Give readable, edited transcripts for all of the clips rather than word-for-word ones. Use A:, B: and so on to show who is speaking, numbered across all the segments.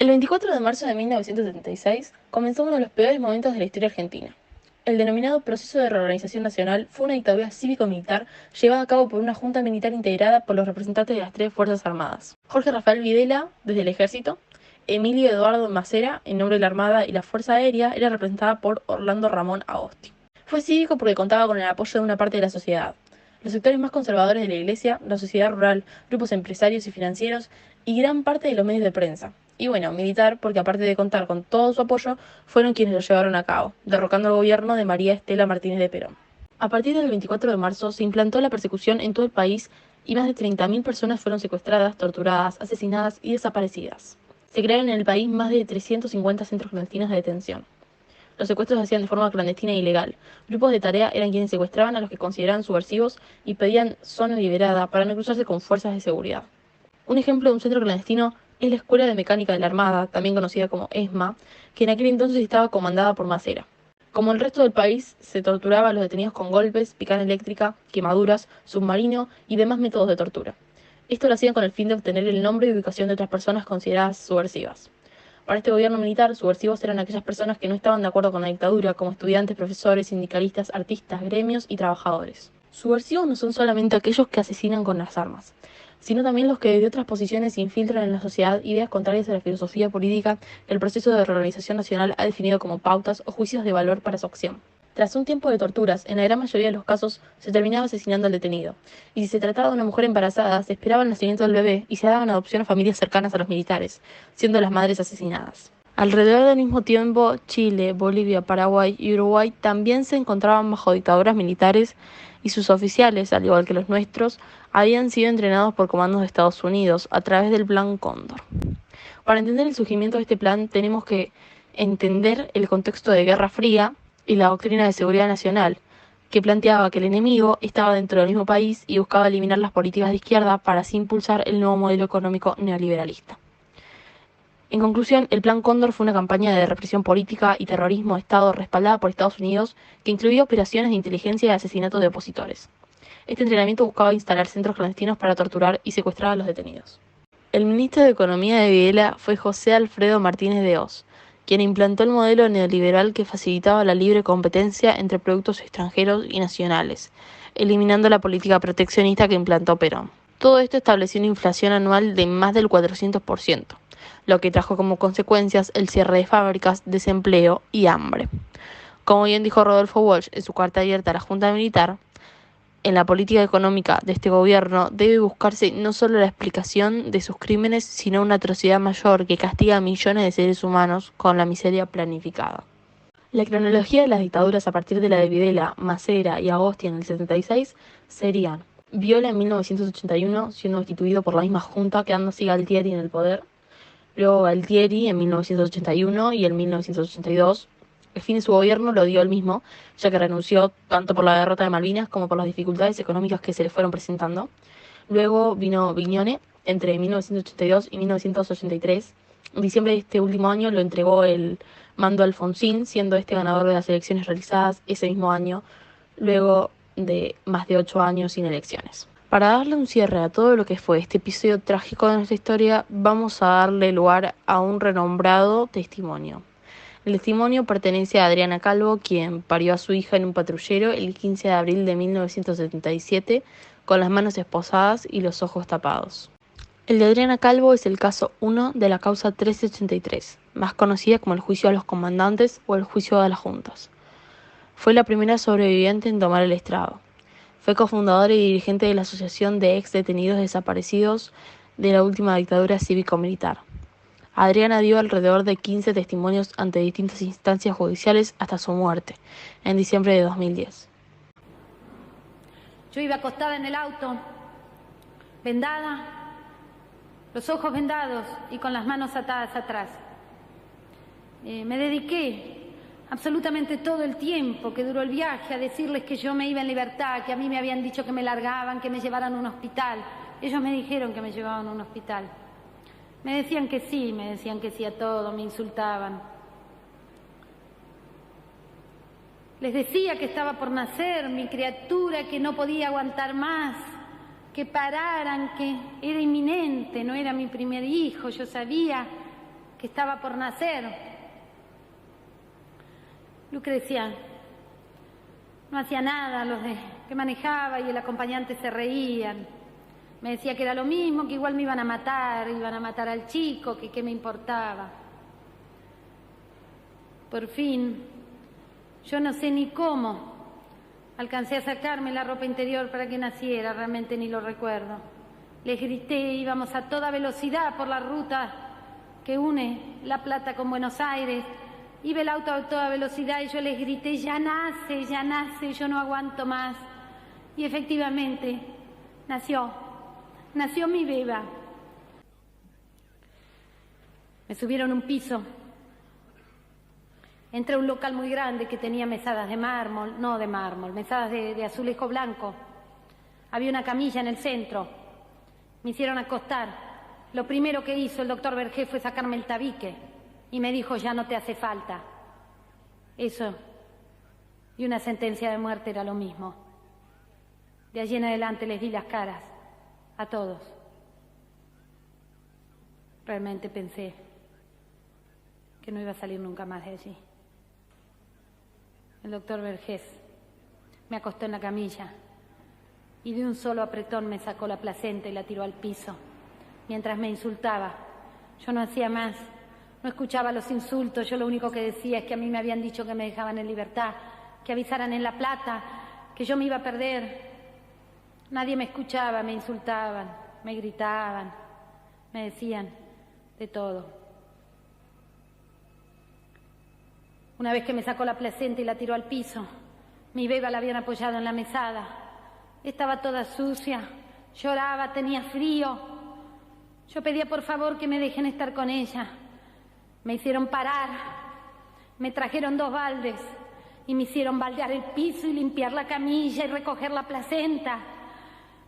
A: El 24 de marzo de 1976 comenzó uno de los peores momentos de la historia argentina. El denominado Proceso de Reorganización Nacional fue una dictadura cívico-militar llevada a cabo por una junta militar integrada por los representantes de las tres Fuerzas Armadas. Jorge Rafael Videla, desde el Ejército; Emilio Eduardo Macera, en nombre de la Armada y la Fuerza Aérea, era representada por Orlando Ramón Agosti. Fue cívico porque contaba con el apoyo de una parte de la sociedad. Los sectores más conservadores de la Iglesia, la sociedad rural, grupos empresarios y financieros y gran parte de los medios de prensa. Y bueno, militar porque aparte de contar con todo su apoyo, fueron quienes lo llevaron a cabo, derrocando al gobierno de María Estela Martínez de Perón. A partir del 24 de marzo se implantó la persecución en todo el país y más de 30.000 personas fueron secuestradas, torturadas, asesinadas y desaparecidas. Se crearon en el país más de 350 centros clandestinos de detención. Los secuestros se hacían de forma clandestina e ilegal. Grupos de tarea eran quienes secuestraban a los que consideraban subversivos y pedían zona liberada para no cruzarse con fuerzas de seguridad. Un ejemplo de un centro clandestino es la Escuela de Mecánica de la Armada, también conocida como ESMA, que en aquel entonces estaba comandada por Macera. Como el resto del país, se torturaba a los detenidos con golpes, picana eléctrica, quemaduras, submarino y demás métodos de tortura. Esto lo hacían con el fin de obtener el nombre y ubicación de otras personas consideradas subversivas. Para este gobierno militar, subversivos eran aquellas personas que no estaban de acuerdo con la dictadura, como estudiantes, profesores, sindicalistas, artistas, gremios y trabajadores. Subversivos no son solamente aquellos que asesinan con las armas, sino también los que desde otras posiciones infiltran en la sociedad ideas contrarias a la filosofía política que el proceso de reorganización nacional ha definido como pautas o juicios de valor para su acción. Tras un tiempo de torturas, en la gran mayoría de los casos se terminaba asesinando al detenido, y si se trataba de una mujer embarazada, se esperaba el nacimiento del bebé y se daban adopción a familias cercanas a los militares, siendo las madres asesinadas. Alrededor del mismo tiempo, Chile, Bolivia, Paraguay y Uruguay también se encontraban bajo dictaduras militares y sus oficiales, al igual que los nuestros, habían sido entrenados por comandos de Estados Unidos a través del Plan Cóndor. Para entender el surgimiento de este plan tenemos que entender el contexto de Guerra Fría y la doctrina de seguridad nacional, que planteaba que el enemigo estaba dentro del mismo país y buscaba eliminar las políticas de izquierda para así impulsar el nuevo modelo económico neoliberalista. En conclusión, el Plan Cóndor fue una campaña de represión política y terrorismo de Estado respaldada por Estados Unidos que incluía operaciones de inteligencia y asesinato de opositores. Este entrenamiento buscaba instalar centros clandestinos para torturar y secuestrar a los detenidos. El ministro de Economía de Videla fue José Alfredo Martínez de Hoz, quien implantó el modelo neoliberal que facilitaba la libre competencia entre productos extranjeros y nacionales, eliminando la política proteccionista que implantó Perón. Todo esto estableció una inflación anual de más del 400%, lo que trajo como consecuencias el cierre de fábricas, desempleo y hambre. Como bien dijo Rodolfo Walsh en su carta abierta a la Junta Militar, en la política económica de este gobierno debe buscarse no solo la explicación de sus crímenes, sino una atrocidad mayor que castiga a millones de seres humanos con la miseria planificada. La cronología de las dictaduras a partir de la de Videla, Macera y Agosti en el 76 serían: Viola en 1981, siendo destituido por la misma junta, quedando así Galtieri en el poder; luego Galtieri en 1981 y en 1982. El fin de su gobierno lo dio él mismo, ya que renunció tanto por la derrota de Malvinas como por las dificultades económicas que se le fueron presentando. Luego vino Vignone entre 1982 y 1983. En diciembre de este último año lo entregó el mando a Alfonsín, siendo este ganador de las elecciones realizadas ese mismo año, luego de más de 8 años sin elecciones. Para darle un cierre a todo lo que fue este episodio trágico de nuestra historia, vamos a darle lugar a un renombrado testimonio. El testimonio pertenece a Adriana Calvo, quien parió a su hija en un patrullero el 15 de abril de 1977, con las manos esposadas y los ojos tapados. El de Adriana Calvo es el caso 1 de la causa 1383, más conocida como el juicio a los comandantes o el juicio a las juntas. Fue la primera sobreviviente en tomar el estrado. Fue cofundadora y dirigente de la Asociación de Ex Detenidos Desaparecidos de la última dictadura cívico-militar. Adriana dio alrededor de 15 testimonios ante distintas instancias judiciales hasta su muerte, en diciembre de 2010.
B: Yo iba acostada en el auto, vendada, los ojos vendados y con las manos atadas atrás. Me dediqué absolutamente todo el tiempo que duró el viaje a decirles que yo me iba en libertad, que a mí me habían dicho que me largaban, que me llevaran a un hospital. Ellos me dijeron que me llevaban a un hospital. Me decían que sí a todo, me insultaban. Les decía que estaba por nacer mi criatura, que no podía aguantar más, que pararan, que era inminente, no era mi primer hijo. Yo sabía que estaba por nacer. Lucrecia no hacía nada, los que manejaba y el acompañante se reían. Me decía que era lo mismo, que igual me iban a matar al chico, que qué me importaba. Por fin, yo no sé ni cómo, alcancé a sacarme la ropa interior para que naciera, realmente ni lo recuerdo. Les grité, íbamos a toda velocidad por la ruta que une La Plata con Buenos Aires. Iba el auto a toda velocidad y yo les grité, ya nace, yo no aguanto más. Y efectivamente, nació mi beba. Me subieron un piso. Entré a un local muy grande que tenía mesadas de mármol, no de mármol, mesadas de azulejo blanco. Había una camilla en el centro. Me hicieron acostar. Lo primero que hizo el doctor Vergés fue sacarme el tabique y me dijo, ya no te hace falta. Eso y una sentencia de muerte era lo mismo. De allí en adelante les di las caras a todos. Realmente pensé que no iba a salir nunca más de allí. El doctor Vergés me acostó en la camilla y de un solo apretón me sacó la placenta y la tiró al piso. Mientras me insultaba, yo no hacía más, no escuchaba los insultos, yo lo único que decía es que a mí me habían dicho que me dejaban en libertad, que avisaran en La Plata, que yo me iba a perder. Nadie me escuchaba, me insultaban, me gritaban, me decían de todo. Una vez que me sacó la placenta y la tiró al piso, mi beba la habían apoyado en la mesada. Estaba toda sucia, lloraba, tenía frío. Yo pedía por favor que me dejen estar con ella. Me hicieron parar, me trajeron 2 baldes y me hicieron baldear el piso y limpiar la camilla y recoger la placenta.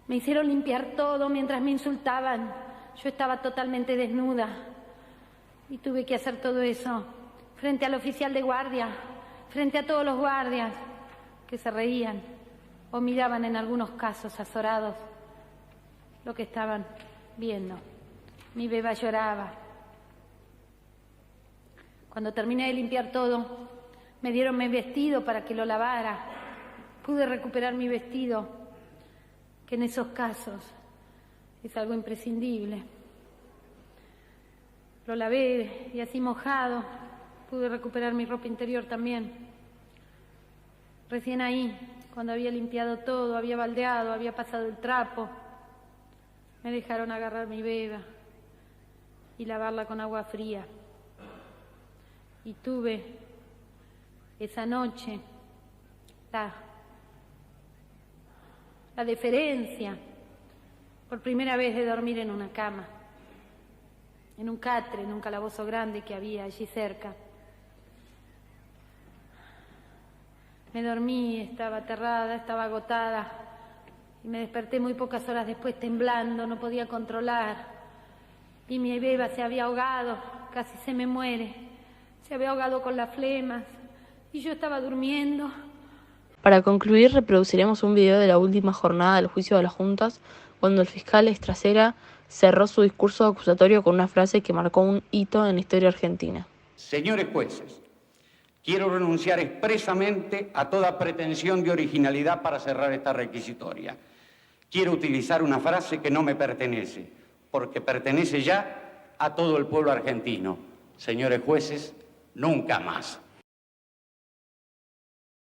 B: Me hicieron limpiar todo mientras me insultaban. Yo estaba totalmente desnuda y tuve que hacer todo eso frente al oficial de guardia, frente a todos los guardias que se reían o miraban en algunos casos azorados lo que estaban viendo. Mi beba lloraba. Cuando terminé de limpiar todo, me dieron mi vestido para que lo lavara. Pude recuperar mi vestido, que en esos casos es algo imprescindible. Lo lavé y así mojado pude recuperar mi ropa interior también. Recién ahí, cuando había limpiado todo, había baldeado, había pasado el trapo, me dejaron agarrar mi beba y lavarla con agua fría. Y tuve esa noche la deferencia por primera vez de dormir en una cama, en un catre, en un calabozo grande que había allí cerca. Me dormí, estaba aterrada, estaba agotada y me desperté muy pocas horas después temblando, no podía controlar. Y mi beba se había ahogado, casi se me muere. Se había ahogado con las flemas y yo estaba durmiendo.
A: Para concluir, reproduciremos un video de la última jornada del juicio de las juntas, cuando el fiscal Estracera cerró su discurso acusatorio con una frase que marcó un hito en la historia argentina.
C: Señores jueces, quiero renunciar expresamente a toda pretensión de originalidad para cerrar esta requisitoria. Quiero utilizar una frase que no me pertenece, porque pertenece ya a todo el pueblo argentino. Señores jueces, nunca más.